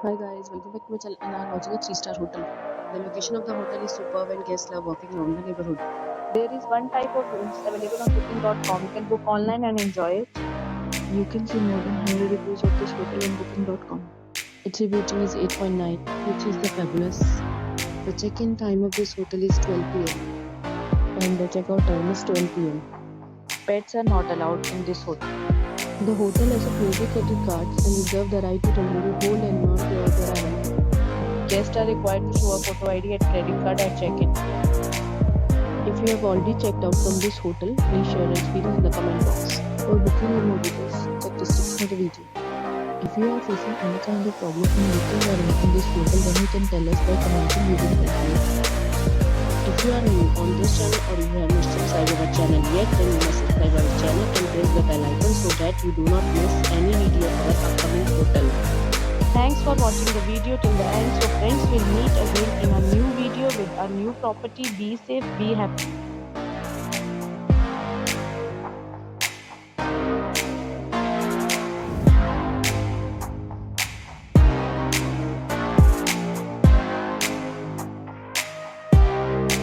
Hi guys, welcome back to my channel and I'm watching a 3-star hotel. The location of the hotel is superb and guests love walking around the neighborhood. There is one type of rooms available on booking.com. You can book online and enjoy it. You can see more than 100 reviews of this hotel on booking.com. Its review rating is 8.9, which is the fabulous. The check-in time of this hotel is 12 p.m. and the check-out time is 12 p.m. Pets are not allowed in this hotel. The hotel has a closely credit cards and reserve the right to temporarily hold an amount prior to arrival. Guests are required to show a photo ID and credit card at check-in. If you have already checked out from this hotel, please share your experience in the comment box. For booking or more details, check description of the video. If you are facing any kind of problem in booking or renting this hotel, then you can tell us by commenting using the help. If you are new on this channel or you have not subscribed our channel yet, then you must subscribe our channel and press the bell icon so that you do not miss any video of our upcoming hotel. Thanks for watching the video till the end. So friends, will meet again in a new video with a new property. Be safe, be happy.